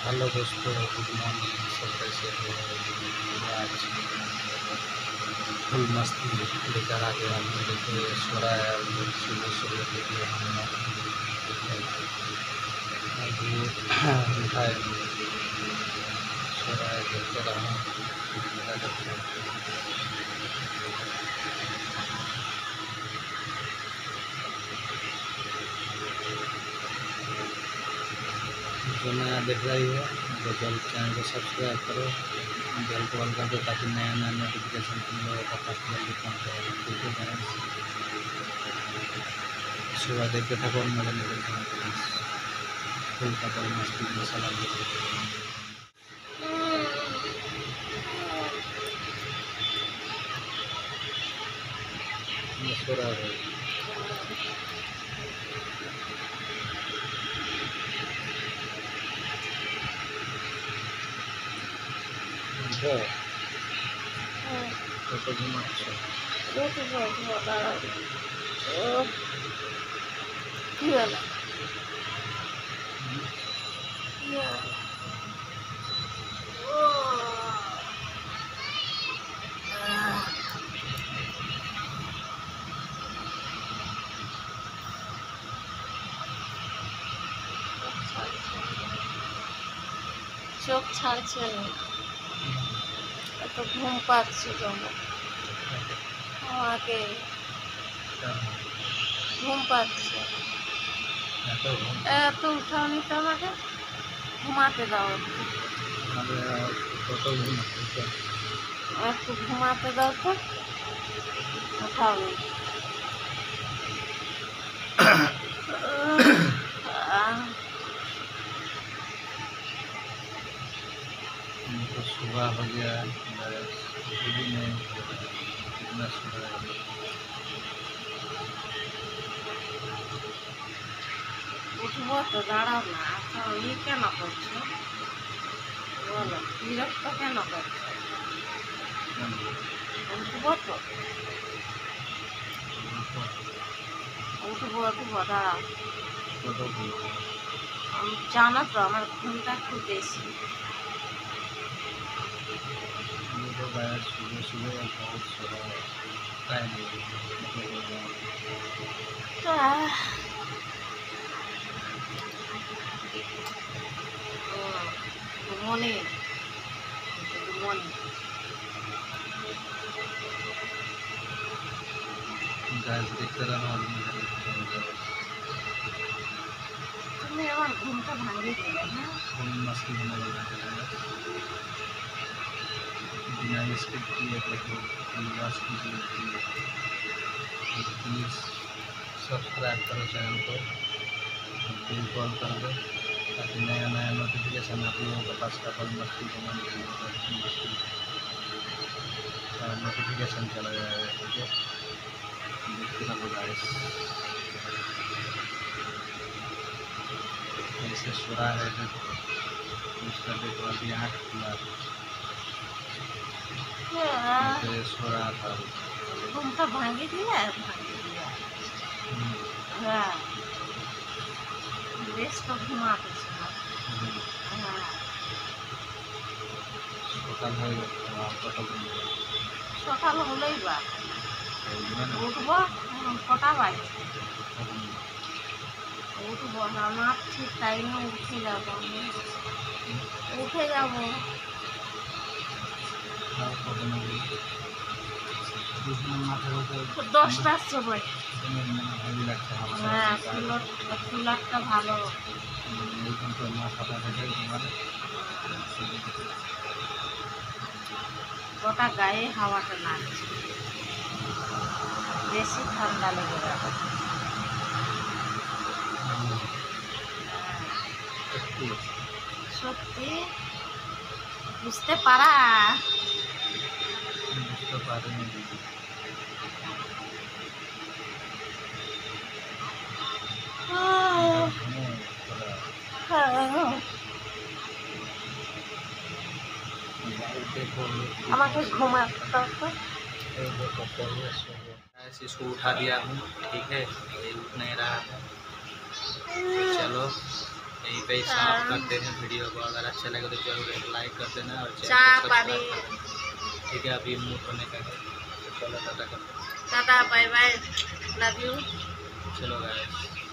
Hello दोस्तों, good morning. सब कैसे हो? आज फुल मस्ती लेकर आ गया हूँ। देखिए सो रहा है और सुबह सुबह देखिए हम अभी उठा है, सो रहा है, देखते रहा मेरा देखिए। जो नया देख रही है तो जल्द चैनल को सब्सक्राइब करो, बेल को ऑन कर दो ताकि नया नया नोटिफिकेशन तुम लोगों का पास जल्दी पहुँचे। ठीक है फ्रेंड्स, सुबह देखते थको मेरे मेरे फुल का बड़ी मस्ती मसाला सो रहा है। तो घुमा চোখ ছাড়ছে না, এত ঘুম পাচ্ছে তোমার। আমাকে ঘুম পাচ্ছে, এত উঠাওনি তো, আমাকে ঘুমাতে দাও, একটু ঘুমাতে দাও তো, উঠাওনি। तो सुबह हो गया, भी नहीं कितना सुबह है। উঠবো তো, দাঁড়াও না, আচ্ছা ই কেন করছো বলো, বিরক্ত কেন করছো? উঠবো তো, উঠবো উঠবো, দাঁড়াও। জানো তো আমার ঘুমটা খুব বেশি। सुबह सुबह बहुत सुबह time Good morning. Good morning. Guys देखते रहना। তুমি আমার ঘুমটা ভাঙিয়ে দিলে, হ্যাঁ? फुल मस्ती होने लगा है। बिना स्किप किए देखो, वॉच कीजिए। प्लीज़ सब्सक्राइब करो चैनल को, बेल कॉल कर दो ताकि नया नया नोटिफिकेशन आप लोगों के पास कपल मस्ती को मस्ती नोटिफिकेशन चला जाएगा। ठीक है, देखते रहो गाइस। ऐसे सो रहा है, उसका देखो अभी आँख खुला सो रहा था। ঘুমটা ভাঙিয়ে দিলে, ভাঙিয়ে দিলে। হ্যাঁ, বেশ তো ঘুমাতে ছিল। হ্যাঁ, সকাল হয়ে গেছে, সকাল হলেই বা উঠবো, কটা বাজে? উঠবো, আমার ঠিক টাইমে উঠে যাবো, উঠে যাবো। 10টার সময়। হ্যাঁ, কুলারটা ভালো। গোটা গায়ে হাওয়াটা লাগছে, বেশি ঠান্ডা লেগে যাবে। সত্যি বুঝতে পারা। বুঝতে পারিনি। আমাকে घुमाते दाओ तो। इसको उठा दिया हूँ, ठीक है, ये उठ नहीं रहा है। तो चलो यहीं पे ही समाप्त करते हैं वीडियो को। अगर अच्छा लगे तो जरूर एक लाइक कर देना और चैनल चाय को पानी सब्सक्राइब कर देना। ठीक है, अभी मुँह धोने का है तो चलो टाटा करते हैं। Tata bye bye love you. चलो गाइस।